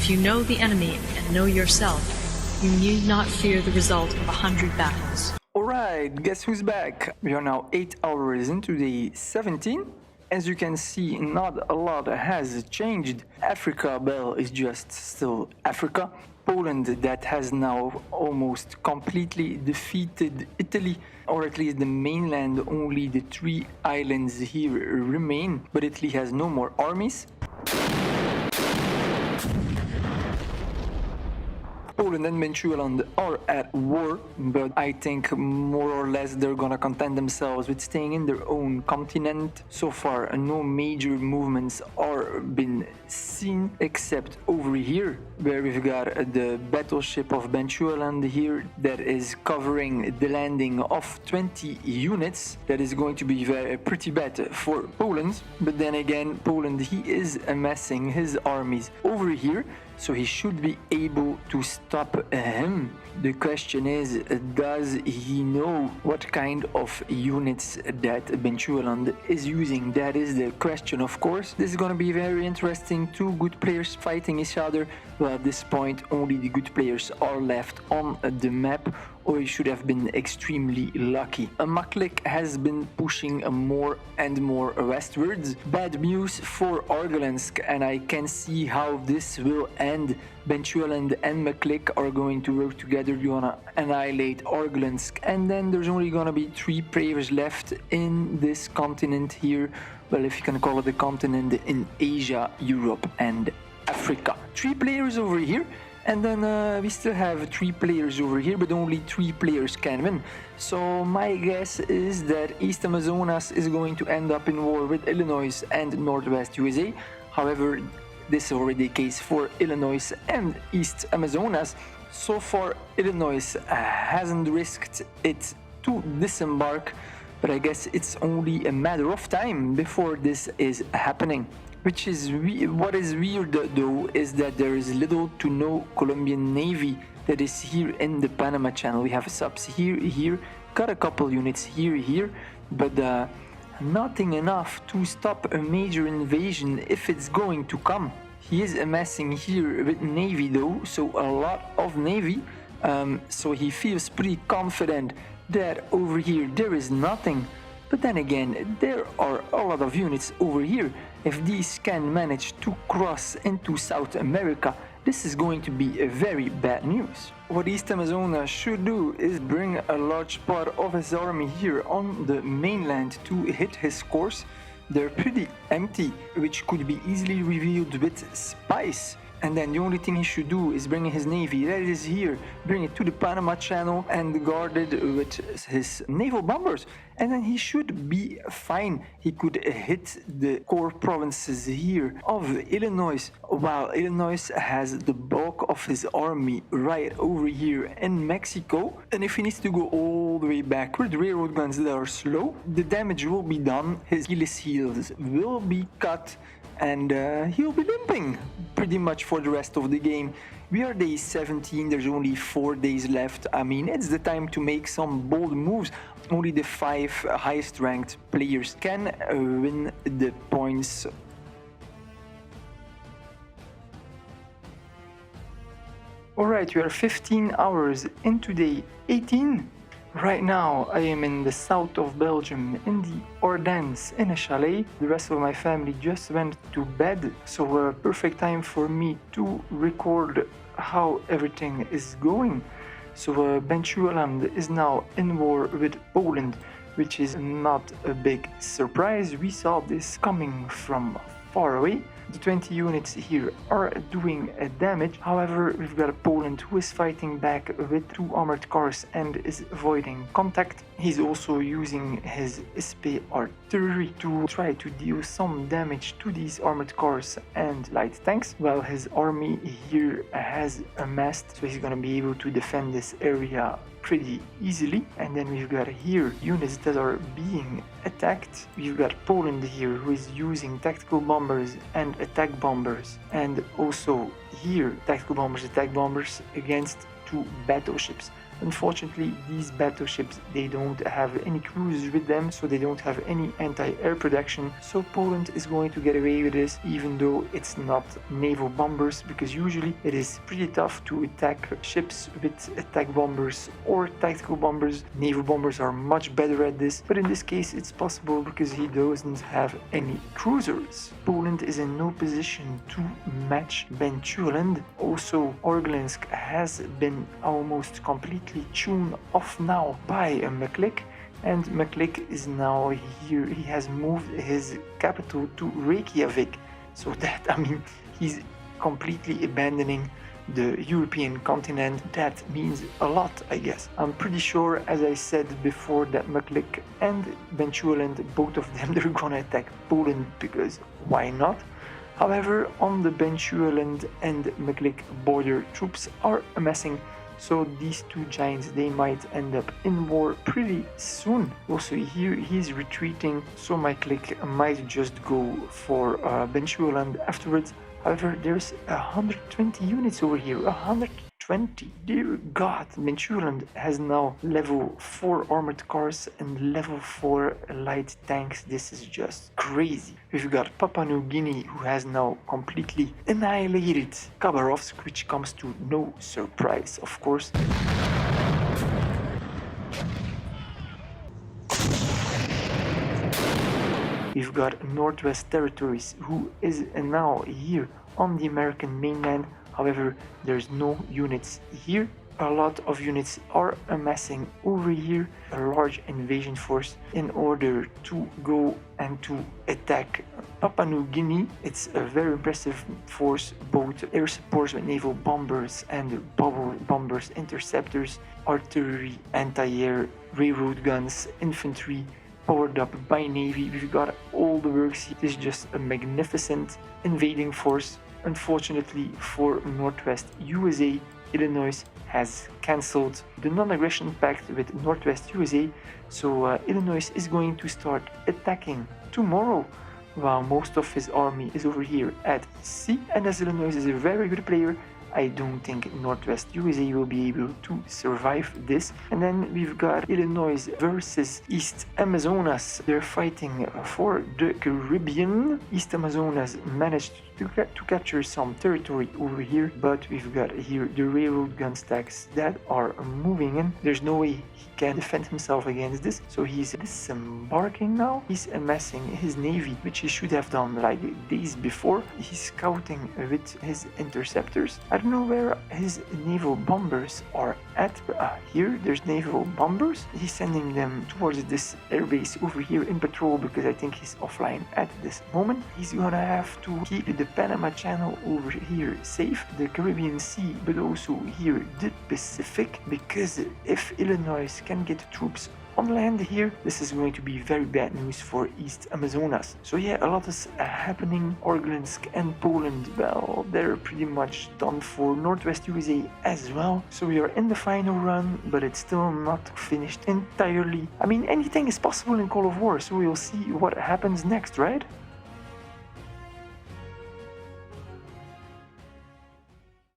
If you know the enemy and know yourself, you need not fear the result of 100 battles. Alright, guess who's back? We are now 8 hours into day 17. As you can see, not a lot has changed. Africa Bell is just still Africa. Poland, that has now almost completely defeated Italy, or at least the mainland. Only the 3 islands here remain, but Italy has no more armies. Poland and Bechuanaland are at war, but I think more or less they're gonna content themselves with staying in their own continent. So far, no major movements are been seen, except over here, where we've got the battleship of Bechuanaland here that is covering the landing of 20 units. That is going to be pretty bad for Poland, but then again, Poland, he is amassing his armies over here, so he should be able to stop him. The question is, does he know what kind of units that Bechuanaland is using? That is the question, of course. This is going to be very interesting. 2 good players fighting each other, but at this point only the good players are left on the map, or he should have been extremely lucky. Maklik has been pushing more and more westwards. Bad news for Argolensk, and I can see how this will end. Bechuanaland and Maklik are going to work together. You wanna annihilate Argolensk, and then there's only gonna be 3 players left in this continent here. Well, if you can call it a continent, in Asia, Europe, and Africa. 3 players over here. And then we still have 3 players over here, but only 3 players can win. So my guess is that East Amazonas is going to end up in war with Illinois and Northwest USA. However, this is already the case for Illinois and East Amazonas. So far, Illinois hasn't risked it to disembark, but I guess it's only a matter of time before this is happening. What is weird though is that there is little to no Colombian Navy that is here in the Panama Channel. We have subs here, got a couple units here, but nothing enough to stop a major invasion if it's going to come. He is amassing here with Navy though, so a lot of Navy, so he feels pretty confident that over here there is nothing. But then again, there are a lot of units over here. If these can manage to cross into South America, this is going to be a very bad news. What East Amazonas should do is bring a large part of his army here on the mainland to hit his course. They're pretty empty, which could be easily revealed with spies. And then the only thing he should do is bring his navy that is here, bring it to the Panama Channel and guard it with his naval bombers. And then he should be fine. He could hit the core provinces here of Illinois, while Illinois has the bulk of his army right over here in Mexico. And if he needs to go all the way back with railroad guns that are slow, the damage will be done. His Achilles heels will be cut, and he'll be limping pretty much for the rest of the game. We are day 17, there's only 4 days left. I mean, it's the time to make some bold moves. Only the 5 highest ranked players can win the points. Alright, we are 15 hours into day 18. Right now, I am in the south of Belgium, in the Ardennes, in a chalet. The rest of my family just went to bed, so a perfect time for me to record how everything is going. So Bechuanaland is now in war with Poland, which is not a big surprise. We saw this coming from far away. The 20 units here are doing damage. However, we've got Poland who is fighting back with 2 armored cars and is avoiding contact. He's also using his SP artillery to try to deal some damage to these armored cars and light tanks, while his army here has amassed, so he's gonna be able to defend this area pretty easily. And then we've got here units that are being attacked. We've got Poland here who is using tactical bombers and attack bombers, and also here tactical bombers, attack bombers against 2 battleships. Unfortunately, these battleships, they don't have any cruisers with them, so they don't have any anti-air protection. So Poland is going to get away with this, even though it's not naval bombers, because usually it is pretty tough to attack ships with attack bombers or tactical bombers. Naval bombers are much better at this, but in this case it's possible because he doesn't have any cruisers. Poland is in no position to match Benchuland. Also, Orglinsk has been almost completely tuned off now by Meklik, and Meklik is now here. He has moved his capital to Reykjavik, so that, I mean, he's completely abandoning the European continent. That means a lot, I guess. I'm pretty sure, as I said before, that Meklik and Benchuland, both of them, they're gonna attack Poland, because why not? However, on the Benchuland and Meklik border, troops are amassing, so these two giants, they might end up in war pretty soon. Also here he's retreating, so Meklik might just go for Benchuland afterwards. However, there's 120 units over here, 120, dear god. Benchuland has now level 4 armored cars and level 4 light tanks. This is just crazy. We've got Papua New Guinea, who has now completely annihilated Khabarovsk, which comes to no surprise, of course. We've got Northwest Territories, who is now here on the American mainland. However, there's no units here. A lot of units are amassing over here, a large invasion force, in order to go and to attack Papua New Guinea. It's a very impressive force, both air supports with naval bombers and bubble bombers, interceptors, artillery, anti-air, railroad guns, infantry, powered up by Navy. We've got all the works. It is just a magnificent invading force. Unfortunately for Northwest USA, Illinois has cancelled the non-aggression pact with Northwest USA, so Illinois is going to start attacking tomorrow, while most of his army is over here at sea. And as Illinois is a very good player, I don't think Northwest USA will be able to survive this. And then we've got Illinois versus East Amazonas. They're fighting for the Caribbean. East Amazonas managed to capture some territory over here, but we've got here the railroad gun stacks that are moving in. There's no way he can defend himself against this, so he's disembarking now. He's amassing his navy, which he should have done like days before. He's scouting with his interceptors. I don't know where his naval bombers are at, but here there's naval bombers. He's sending them towards this airbase over here in patrol, because I think he's offline at this moment. He's gonna have to keep the Panama Channel over here safe, the Caribbean Sea, but also here the Pacific, because if Illinois can get troops on land here, this is going to be very bad news for East Amazonas. So yeah, a lot is happening. Orglinsk and Poland, well, they're pretty much done for. Northwest USA as well. So we are in the final run, but it's still not finished entirely. I mean, anything is possible in Call of War, so we'll see what happens next, right?